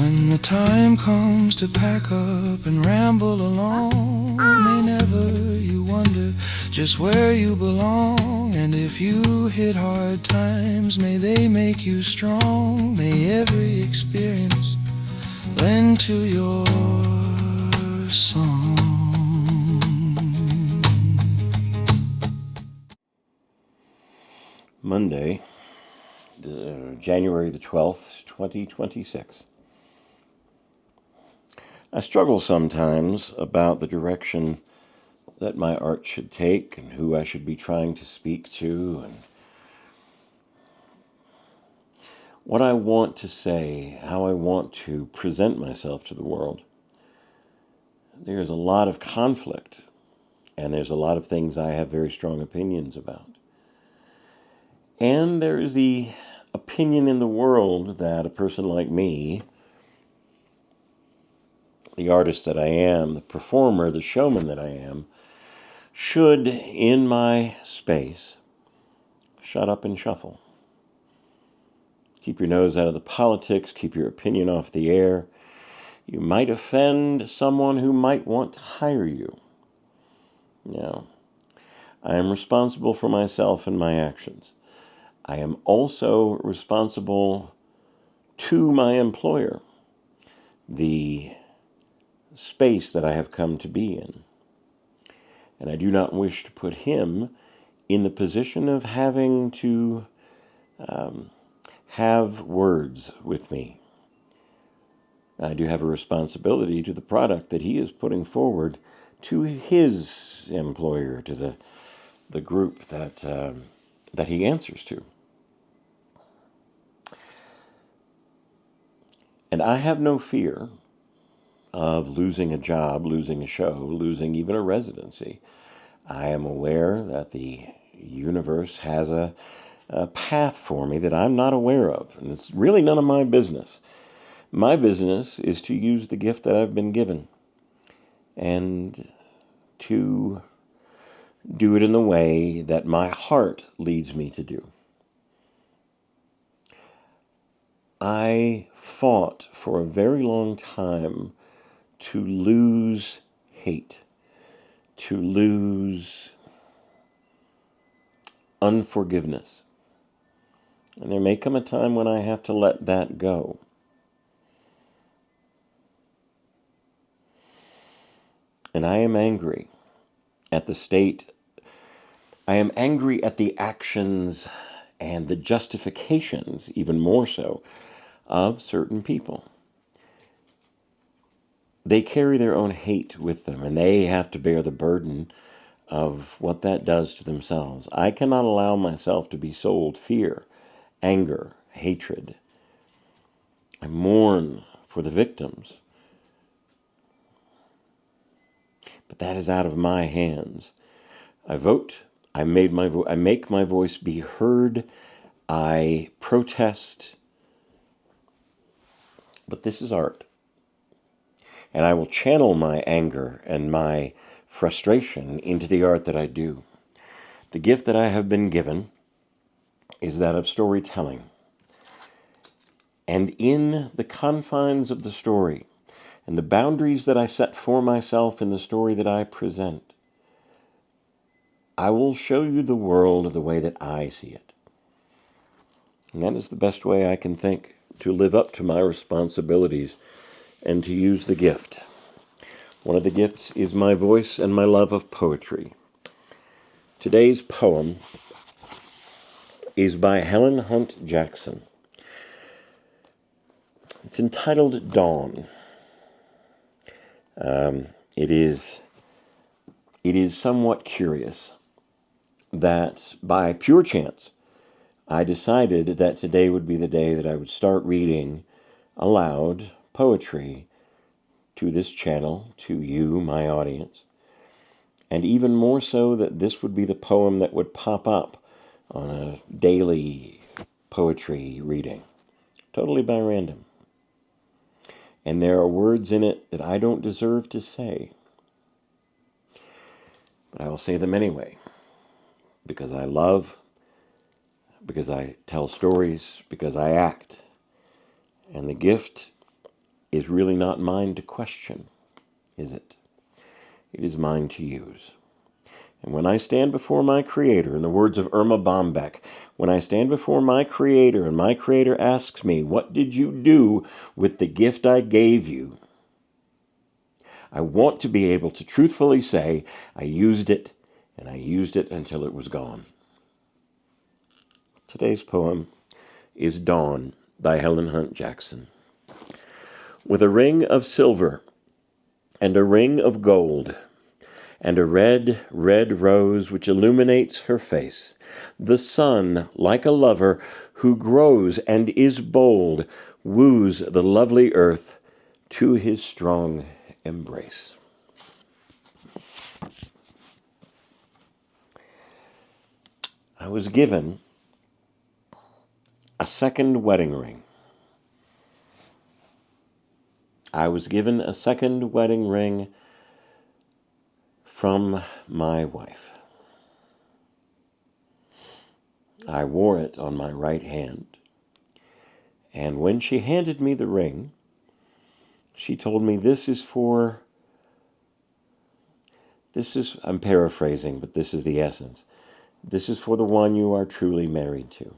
When the time comes to pack up and ramble along, may never you wonder just where you belong. And if you hit hard times, may they make you strong. May every experience lend to your song. Monday, January the 12th, 2026. I struggle sometimes about the direction that my art should take and who I should be trying to speak to and what I want to say, how I want to present myself to the world. There's a lot of conflict, and there's a lot of things I have very strong opinions about. And there is the opinion in the world that a person like me, the artist that I am, the performer, the showman that I am, should, in my space, shut up and shuffle. Keep your nose out of the politics, keep your opinion off the air. You might offend someone who might want to hire you. Now, I am responsible for myself and my actions. I am also responsible to my employer, the space that I have come to be in. And I do not wish to put him in the position of having to have words with me. I do have a responsibility to the product that he is putting forward to his employer, to the group that he answers to. And I have no fear of losing a job, losing a show, losing even a residency. I am aware that the universe has a path for me that I'm not aware of, and it's really none of my business. My business is to use the gift that I've been given and to do it in the way that my heart leads me to do. I fought for a very long time to lose hate, to lose unforgiveness. And there may come a time when I have to let that go. And I am angry at the state. I am angry at the actions and the justifications, even more so, of certain people. They carry their own hate with them, and they have to bear the burden of what that does to themselves. I cannot allow myself to be sold fear, anger, hatred. I mourn for the victims. But that is out of my hands. I vote. I make my voice be heard. I protest. But this is art. And I will channel my anger and my frustration into the art that I do. The gift that I have been given is that of storytelling. And in the confines of the story, and the boundaries that I set for myself in the story that I present, I will show you the world the way that I see it. And that is the best way I can think to live up to my responsibilities and to use the gift. One of the gifts is my voice and my love of poetry. Today's poem is by Helen Hunt Jackson. It's entitled Dawn. It is somewhat curious that by pure chance, I decided that today would be the day that I would start reading aloud poetry to this channel, to you, my audience. And even more so that this would be the poem that would pop up on a daily poetry reading. Totally by random. And there are words in it that I don't deserve to say. But I will say them anyway. Because I love, because I tell stories, because I act. And the gift is really not mine to question, is it? It is mine to use. And when I stand before my Creator, in the words of Irma Bombeck, when I stand before my Creator and my Creator asks me, what did you do with the gift I gave you? I want to be able to truthfully say, I used it, and I used it until it was gone. Today's poem is Dawn by Helen Hunt Jackson. With a ring of silver and a ring of gold, and a red, red rose which illuminates her face, the sun, like a lover who grows and is bold, woos the lovely earth to his strong embrace. I was given a second wedding ring. I was given a second wedding ring from my wife. I wore it on my right hand, and when she handed me the ring, she told me, I'm paraphrasing, but this is the essence. This is for the one you are truly married to.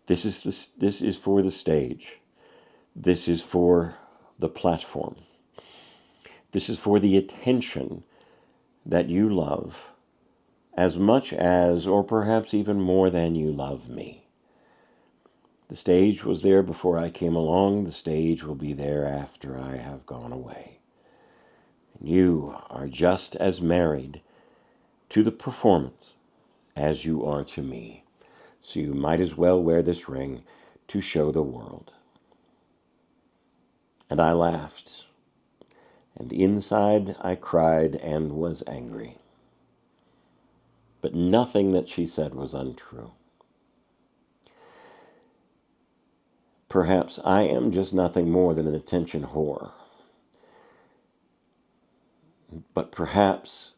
This is for the stage. This is for the platform. This is for the attention that you love as much as, or perhaps even more than, you love me. The stage was there before I came along. The stage will be there after I have gone away. And you are just as married to the performance as you are to me. So you might as well wear this ring to show the world. And I laughed, and inside I cried and was angry. But nothing that she said was untrue. Perhaps I am just nothing more than an attention whore. But perhaps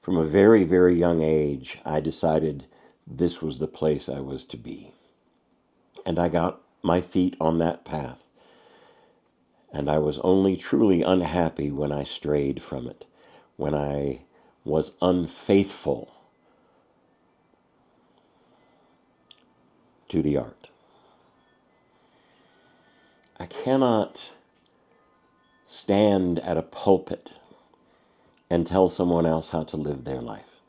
from a very, very young age, I decided this was the place I was to be. And I got my feet on that path. And I was only truly unhappy when I strayed from it, when I was unfaithful to the art. I cannot stand at a pulpit and tell someone else how to live their life.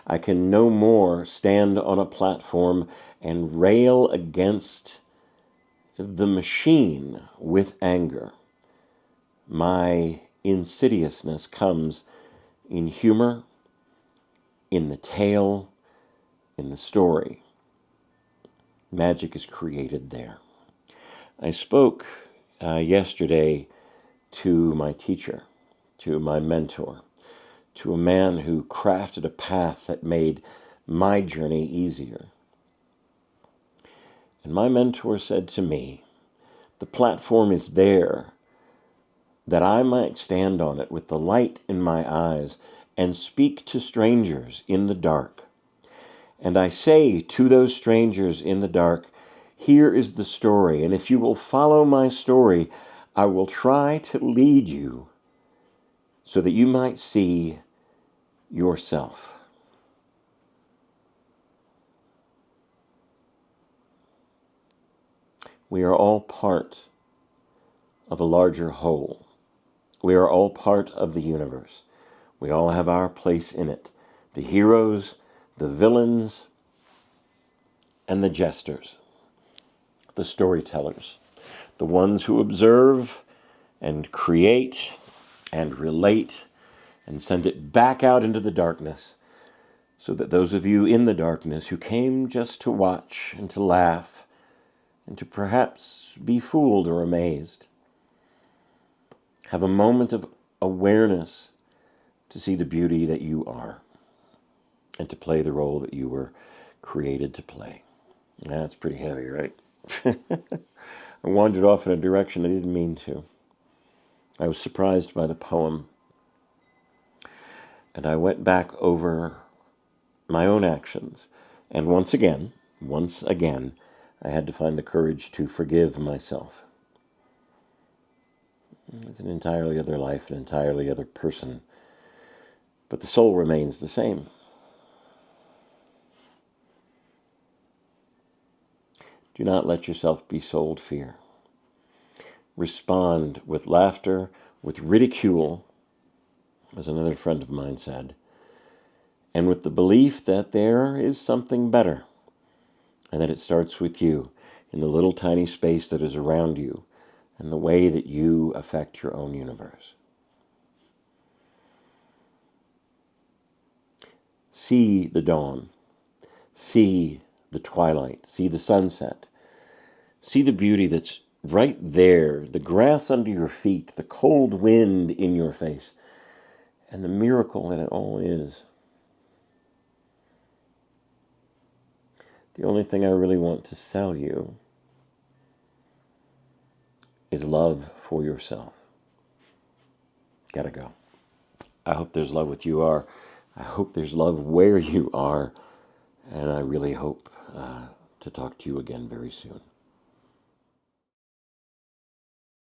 I can no more stand on a platform and rail against the machine with anger. My insidiousness comes in humor, in the tale, in the story. Magic is created there. I spoke yesterday to my teacher, to my mentor, to a man who crafted a path that made my journey easier. And my mentor said to me, the platform is there that I might stand on it with the light in my eyes and speak to strangers in the dark. And I say to those strangers in the dark, here is the story, and if you will follow my story, I will try to lead you so that you might see yourself. We are all part of a larger whole. We are all part of the universe. We all have our place in it. The heroes, the villains, and the jesters. The storytellers. The ones who observe and create and relate and send it back out into the darkness so that those of you in the darkness who came just to watch and to laugh and to perhaps be fooled or amazed have a moment of awareness to see the beauty that you are and to play the role that you were created to play. That's pretty heavy, right? I wandered off in a direction I didn't mean to. I was surprised by the poem, and I went back over my own actions, and once again, I had to find the courage to forgive myself. It's an entirely other life, an entirely other person, but the soul remains the same. Do not let yourself be sold fear. Respond with laughter, with ridicule, as another friend of mine said, and with the belief that there is something better, and that it starts with you in the little tiny space that is around you and the way that you affect your own universe. See the dawn. See the twilight. See the sunset. See the beauty that's right there, the grass under your feet, the cold wind in your face, and the miracle that it all is. The only thing I really want to sell you is love for yourself. Gotta go. I hope there's love with you are. I hope there's love where you are. And I really hope to talk to you again very soon.